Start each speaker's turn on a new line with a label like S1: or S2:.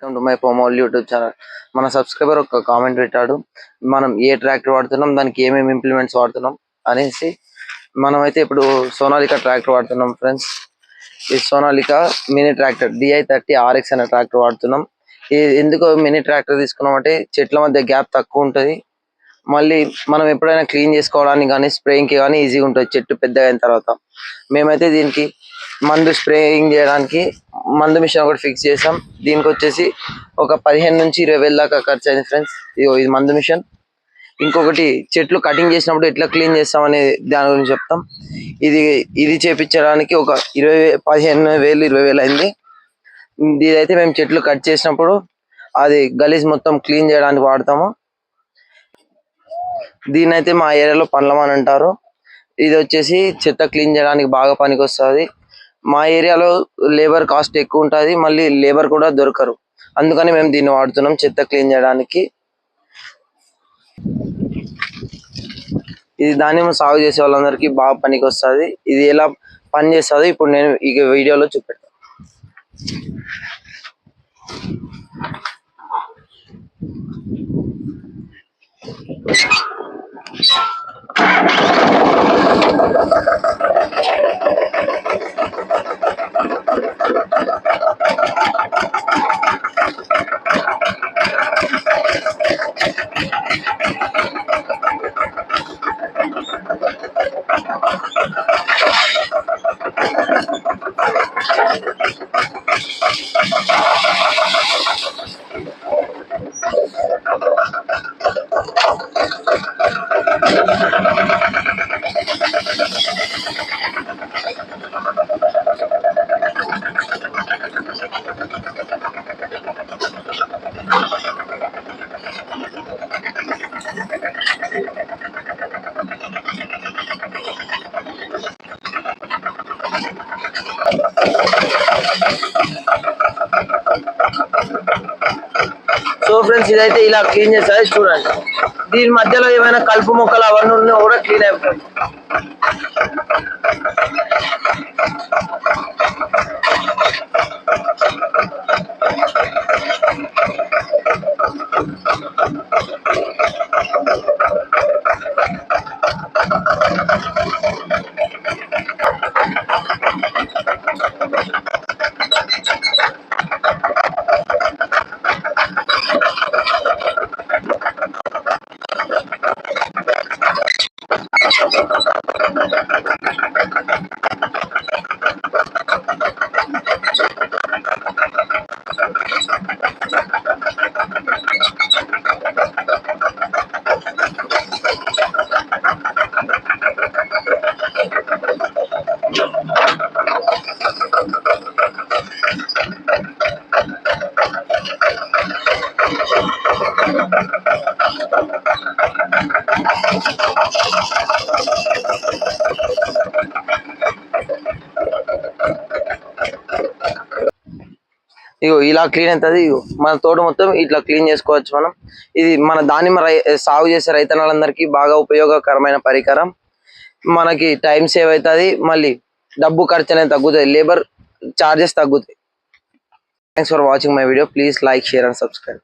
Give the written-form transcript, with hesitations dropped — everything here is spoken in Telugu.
S1: వెల్కమ్ టు మై పోమోల్ యూట్యూబ్ ఛానల్. మన సబ్స్క్రైబర్ ఒక కామెంట్ పెట్టాడు, మనం ఏ ట్రాక్టర్ వాడుతున్నాం, దానికి ఏమేమి ఇంప్లిమెంట్స్ వాడుతున్నాం అనేసి. మనమైతే ఇప్పుడు సోనాలికా ట్రాక్టర్ వాడుతున్నాం ఫ్రెండ్స్. ఈ Sonalika mini tractor DI30 RX అనే ట్రాక్టర్ వాడుతున్నాం. ఎందుకు మినీ ట్రాక్టర్ తీసుకున్నాం అంటే చెట్ల మధ్య గ్యాప్ తక్కువ ఉంటుంది, మళ్ళీ మనం ఎప్పుడైనా క్లీన్ చేసుకోవడానికి కానీ స్ప్రేయింగ్కి కానీ ఈజీగా ఉంటుంది చెట్టు పెద్దగా అయిన తర్వాత. మేమైతే దీనికి మందు స్ప్రేయింగ్ చేయడానికి మందు మిషన్ ఒకటి ఫిక్స్ చేసాం. దీనికి వచ్చేసి ఒక 15 నుంచి 20 వేల దాకా ఖర్చు అయింది ఫ్రెండ్స్. ఇది మందు మిషన్. ఇంకొకటి చెట్లు కటింగ్ చేసినప్పుడు ఎట్లా క్లీన్ చేస్తాం అనే దాని గురించి చెప్తాం. ఇది చేపించడానికి ఒక 15,000 20,000 అయింది. ఇదైతే మేము చెట్లు కట్ చేసినప్పుడు అది గలీజ్ మొత్తం క్లీన్ చేయడానికి వాడతాము. దీని అయితే మా ఏరియాలో పండ్లం అని అంటారు. ఇది వచ్చేసి చెత్త క్లీన్ చేయడానికి బాగా పనికి వస్తుంది. మా ఏరియాలో లేబర్ కాస్ట్ ఎక్కువ ఉంటుంది, మళ్ళీ లేబర్ కూడా దొరకరు, అందుకని మేము దీన్ని వాడుతున్నాం చెత్త క్లీన్ చేయడానికి. ఇది దానిమ్మ సాగు చేసే వాళ్ళందరికీ బాగా పనికి వస్తుంది. ఇది ఎలా పని చేస్తుందో ఇప్పుడు నేను ఈ వీడియోలో చూపెడతాను. సో ఫ్రెండ్స్, ఇదైతే ఇలా క్లీన్ చేస్తుంది చూడండి. దీని మధ్యలో ఏమైనా కలుపు మొక్కలు అవన్నీ ఉన్నా కూడా క్లీన్ అయిపోతుంది. ఇగో ఇలా క్లీన్ అవుతుంది. మన తోట మొత్తం ఇట్లా క్లీన్ చేసుకోవచ్చు మనం. ఇది మన దానిమ్మ సాగు చేసే రైతన్నలందరికీ బాగా ఉపయోగకరమైన పరికరం. మనకి టైం సేవ్ అవుతుంది, మళ్ళీ డబ్బు ఖర్చు అనేది తగ్గుతుంది, లేబర్ చార్జెస్ తగ్గుతాయి. Thanks for watching my video. Please like, share and subscribe.